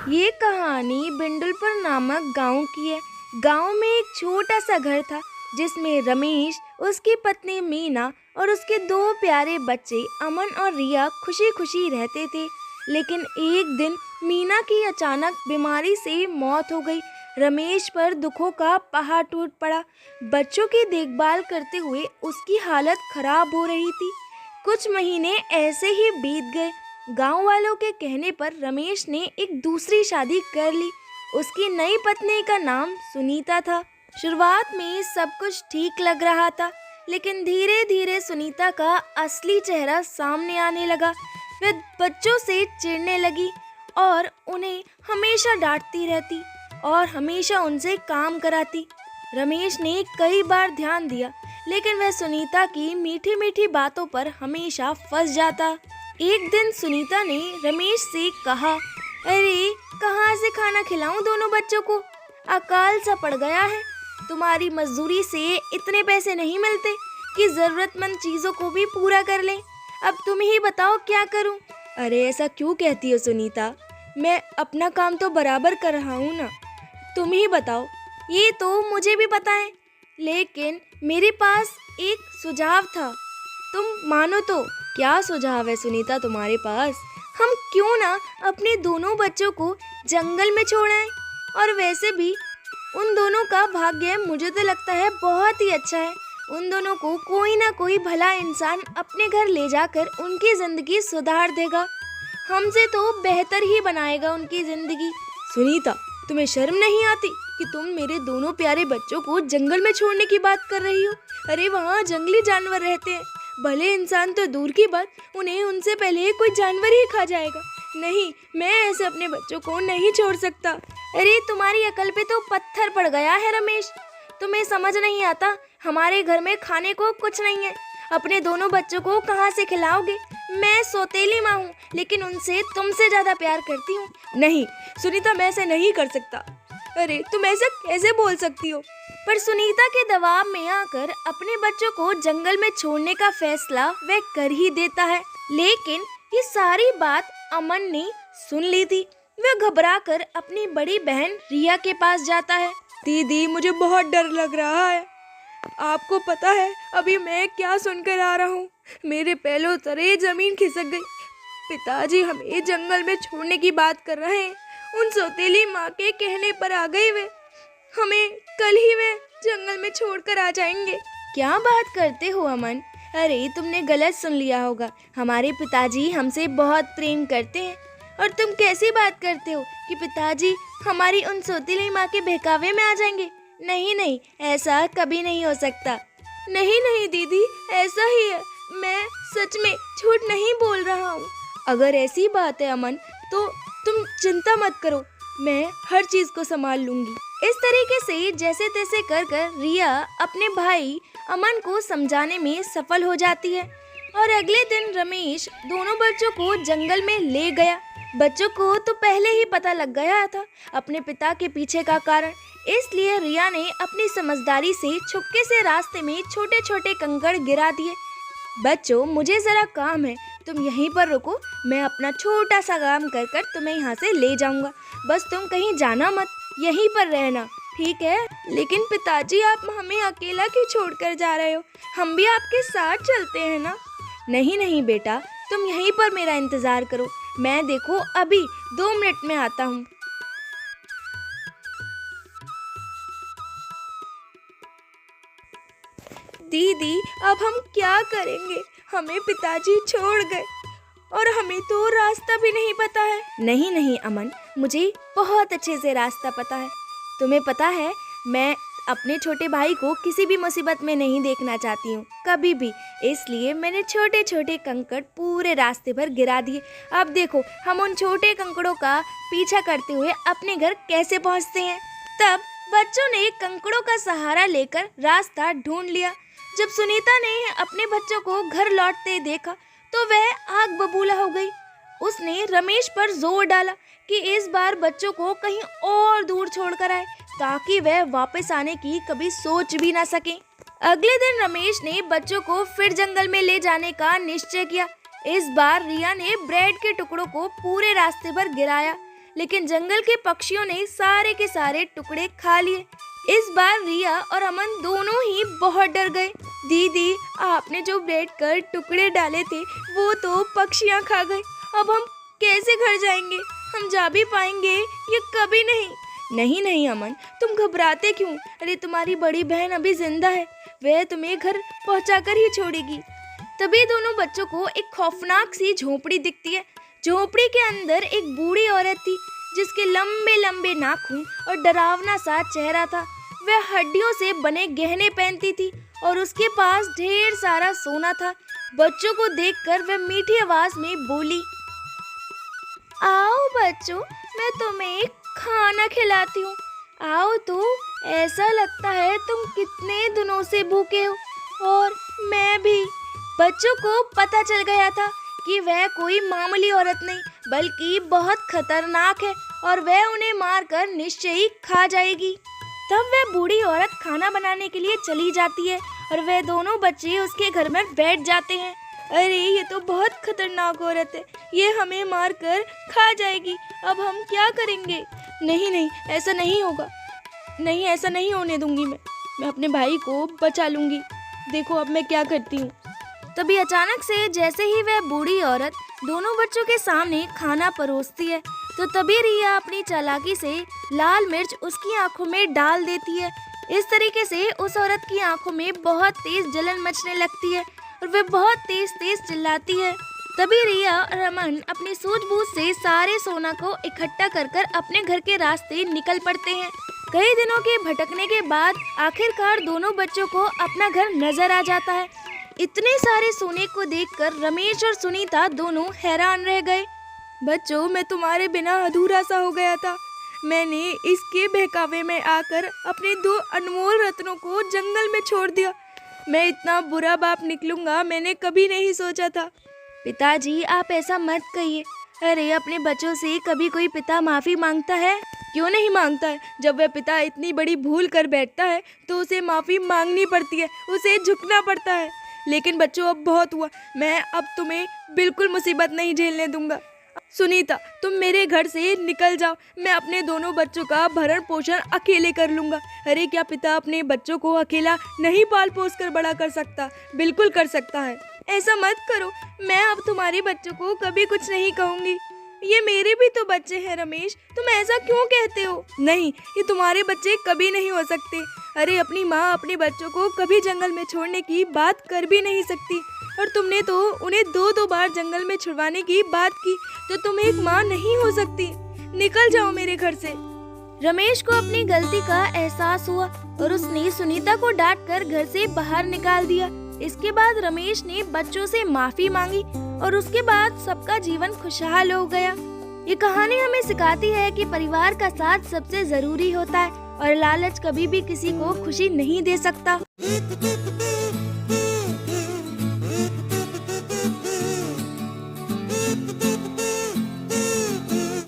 ये कहानी बिंदुलपुर नामक गांव की है। गांव में एक छोटा सा घर था जिसमें रमेश, उसकी पत्नी मीना और उसके दो प्यारे बच्चे अमन और रिया खुशी खुशी रहते थे। लेकिन एक दिन मीना की अचानक बीमारी से मौत हो गई। रमेश पर दुखों का पहाड़ टूट पड़ा। बच्चों की देखभाल करते हुए उसकी हालत खराब हो रही थी। कुछ महीने ऐसे ही बीत गए। गांव वालों के कहने पर रमेश ने एक दूसरी शादी कर ली। उसकी नई पत्नी का नाम सुनीता था। शुरुआत में सब कुछ ठीक लग रहा था, लेकिन धीरे धीरे सुनीता का असली चेहरा सामने आने लगा। वह बच्चों से चिढ़ने लगी और उन्हें हमेशा डांटती रहती और हमेशा उनसे काम कराती। रमेश ने कई बार ध्यान दिया, लेकिन वह सुनीता की मीठी मीठी बातों पर हमेशा फंस जाता। एक दिन सुनीता ने रमेश से कहा, अरे कहाँ से खाना खिलाऊं दोनों बच्चों को? अकाल सा पड़ गया है। तुम्हारी मजदूरी से इतने पैसे नहीं मिलते कि जरूरतमंद चीजों को भी पूरा कर लें। अब तुम ही बताओ क्या करूं? अरे ऐसा क्यों कहती हो सुनीता? मैं अपना काम तो बराबर कर रहा हूँ ना। तुम ही बताओ। ये तो मुझे भी पता है, लेकिन मेरे पास एक सुझाव था। तुम मानो तो। क्या सुझाव है सुनीता तुम्हारे पास? हम क्यों ना अपने दोनों बच्चों को जंगल में छोड़ आएं? और वैसे भी उन दोनों का भाग्य मुझे तो लगता है बहुत ही अच्छा है। उन दोनों को कोई ना कोई भला इंसान अपने घर ले जाकर उनकी जिंदगी सुधार देगा। हमसे तो बेहतर ही बनाएगा उनकी जिंदगी। सुनीता, तुम्हें शर्म नहीं आती कि तुम मेरे दोनों प्यारे बच्चों को जंगल में छोड़ने की बात कर रही हो? अरे वहाँ जंगली जानवर रहते हैं। भले इंसान तो दूर की बात, उन्हें उनसे पहले कोई जानवर ही खा जाएगा। नहीं, मैं ऐसे अपने बच्चों को नहीं छोड़ सकता। अरे तुम्हारी अकल पे तो पत्थर पड़ गया है रमेश। तुम्हें समझ नहीं आता, हमारे घर में खाने को कुछ नहीं है। अपने दोनों बच्चों को कहाँ से खिलाओगे? मैं सौतेली माँ हूँ, लेकिन उनसे तुमसे ज्यादा प्यार करती हूँ। नहीं सुनीता, मैं ऐसे नहीं कर सकता। अरे तुम ऐसा कैसे बोल सकती हो? पर सुनीता के दबाव में आकर अपने बच्चों को जंगल में छोड़ने का फैसला वह कर ही देता है। लेकिन ये सारी बात अमन ने सुन ली थी। वह घबराकर अपनी बड़ी बहन रिया के पास जाता है। दीदी, मुझे बहुत डर लग रहा है। आपको पता है अभी मैं क्या सुनकर आ रहा हूँ? मेरे पैरों तले जमीन खिसक गई। पिताजी हमें जंगल में छोड़ने की बात कर रहे हैं। उन सौतेली माँ के कहने पर आ गई वे। हमें कल ही वे जंगल में छोड़कर आ जाएंगे। क्या बात करते हो अमन? अरे तुमने गलत सुन लिया होगा। हमारे पिताजी हमसे बहुत प्रेम करते हैं। और तुम कैसी बात करते हो कि पिताजी हमारी उन सौतेली माँ के बहकावे में आ जाएंगे? नहीं नहीं, ऐसा कभी नहीं हो सकता। नहीं नहीं दीदी, ऐसा ही है। मैं सच में झूठ नहीं बोल रहा हूँ। अगर ऐसी बात है अमन, तो तुम चिंता मत करो, मैं हर चीज को संभाल लूंगी। इस तरीके से जैसे तैसे कर कर रिया अपने भाई अमन को समझाने में सफल हो जाती है। और अगले दिन रमेश दोनों बच्चों को जंगल में ले गया। बच्चों को तो पहले ही पता लग गया था अपने पिता के पीछे का कारण, इसलिए रिया ने अपनी समझदारी से छुपके से रास्ते में छोटे छोटे कंकड़ गिरा दिए। बच्चों, मुझे जरा काम है, तुम यहीं पर रुको। मैं अपना छोटा सा काम कर कर तुम्हें यहाँ से ले जाऊंगा। बस तुम कहीं जाना मत, यहीं पर रहना, ठीक है? लेकिन पिताजी, आप हमें अकेला क्यों छोड़कर जा रहे हो? हम भी आपके साथ चलते हैं ना। नहीं नहीं बेटा, तुम यहीं पर मेरा इंतजार करो। मैं देखो अभी 2 मिनट में आता हूँ। दीदी, अब हम क्या करेंगे? हमें पिताजी छोड़ गए और हमें तो रास्ता भी नहीं पता है। नहीं नहीं अमन, मुझे बहुत अच्छे से रास्ता पता है। तुम्हें पता है, मैं अपने छोटे भाई को किसी भी मुसीबत में नहीं देखना चाहती हूँ, कभी भी। इसलिए मैंने छोटे छोटे कंकड़ पूरे रास्ते पर गिरा दिए। अब देखो हम उन छोटे कंकड़ों का पीछा करते हुए अपने घर कैसे पहुँचते हैं। तब बच्चों ने कंकड़ों का सहारा लेकर रास्ता ढूंढ लिया। जब सुनीता ने अपने बच्चों को घर लौटते देखा तो वह आग बबूला हो गई। उसने रमेश पर जोर डाला कि इस बार बच्चों को कहीं और दूर छोड़कर आए, ताकि वह वापस आने की कभी सोच भी ना सके। अगले दिन रमेश ने बच्चों को फिर जंगल में ले जाने का निश्चय किया। इस बार रिया ने ब्रेड के टुकड़ों को पूरे रास्ते पर गिराया, लेकिन जंगल के पक्षियों ने सारे के सारे टुकड़े खा लिए। इस बार रिया और अमन दोनों ही बहुत डर गए। दीदी, आपने जो ब्रेड कर टुकड़े डाले थे वो तो पक्षियाँ खा गए। अब हम कैसे घर जाएंगे? हम जा भी पाएंगे? ये कभी नहीं। नहीं नहीं अमन, तुम घबराते क्यों? अरे तुम्हारी बड़ी बहन अभी जिंदा है, वह तुम्हें घर पहुंचाकर ही छोड़ेगी। तभी दोनों बच्चों को एक खौफनाक सी झोपड़ी दिखती है। झोपड़ी के अंदर एक बूढ़ी औरत थी जिसके लंबे लंबे नाखून और डरावना सा चेहरा था। वह हड्डियों से बने गहने पहनती थी और उसके पास ढेर सारा सोना था। बच्चों को देखकर वह मीठी आवाज में बोली, आओ बच्चों, मैं तुम्हें खाना खिलाती हूँ। आओ तो, ऐसा लगता है तुम कितने दिनों से भूखे हो, और मैं भी। बच्चों को पता चल गया था कि वह कोई मामूली औरत नहीं बल्कि बहुत खतरनाक है और वह उन्हें मारकर निश्चय ही खा जाएगी। तब वह बूढ़ी औरत खाना बनाने के लिए चली जाती है और वह दोनों बच्चे उसके घर में बैठ जाते हैं। अरे ये तो बहुत खतरनाक औरत है, ये हमें मारकर खा जाएगी, अब हम क्या करेंगे? नहीं नहीं, ऐसा नहीं होगा, नहीं ऐसा नहीं होने दूंगी। मैं अपने भाई को बचा लूंगी। देखो अब मैं क्या करती हूँ। तभी अचानक से जैसे ही वह बूढ़ी औरत दोनों बच्चों के सामने खाना परोसती है तो तभी रिया अपनी चालाकी से लाल मिर्च उसकी आंखों में डाल देती है। इस तरीके से उस औरत की आंखों में बहुत तेज जलन मचने लगती है और वह बहुत तेज तेज चिल्लाती है। तभी रिया और अमन अपनी सूझबूझ से सारे सोना को इकट्ठा कर कर अपने घर के रास्ते निकल पड़ते हैं। कई दिनों के भटकने के बाद आखिरकार दोनों बच्चों को अपना घर नजर आ जाता है। इतने सारे सोने को देखकर रमेश और सुनीता दोनों हैरान रह गए। बच्चों, मैं तुम्हारे बिना अधूरा सा हो गया था। मैंने इसके बहकावे में आकर अपने 2 अनमोल रत्नों को जंगल में छोड़ दिया। मैं इतना बुरा बाप निकलूंगा मैंने कभी नहीं सोचा था। पिताजी, आप ऐसा मत कहिए। अरे अपने बच्चों से कभी कोई पिता माफी मांगता है? क्यों नहीं मांगता है? जब वह पिता इतनी बड़ी भूल कर बैठता है तो उसे माफी मांगनी पड़ती है, उसे झुकना पड़ता है। लेकिन बच्चों, अब बहुत हुआ। मैं अब तुम्हें बिल्कुल मुसीबत नहीं झेलने दूंगा। सुनीता, तुम मेरे घर से निकल जाओ। मैं अपने दोनों बच्चों का भरण पोषण अकेले कर लूंगा। अरे क्या पिता अपने बच्चों को अकेला नहीं पाल पोस कर बड़ा कर सकता? बिल्कुल कर सकता है। ऐसा मत करो, मैं अब तुम्हारे बच्चों को कभी कुछ नहीं कहूँगी। ये मेरे भी तो बच्चे हैं रमेश, तुम ऐसा क्यों कहते हो? नहीं, ये तुम्हारे बच्चे कभी नहीं हो सकते। अरे अपनी माँ अपने बच्चों को कभी जंगल में छोड़ने की बात कर भी नहीं सकती, और तुमने तो उन्हें 2-2 बार जंगल में छुड़वाने की बात की, तो तुम एक माँ नहीं हो सकती। निकल जाओ मेरे घर से। रमेश को अपनी गलती का एहसास हुआ और उसने सुनीता को डांटकर घर से बाहर निकाल दिया। इसके बाद रमेश ने बच्चों से माफी मांगी और उसके बाद सबका जीवन खुशहाल हो गया। ये कहानी हमें सिखाती है कि परिवार का साथ सबसे जरूरी होता है और लालच कभी भी किसी को खुशी नहीं दे सकता।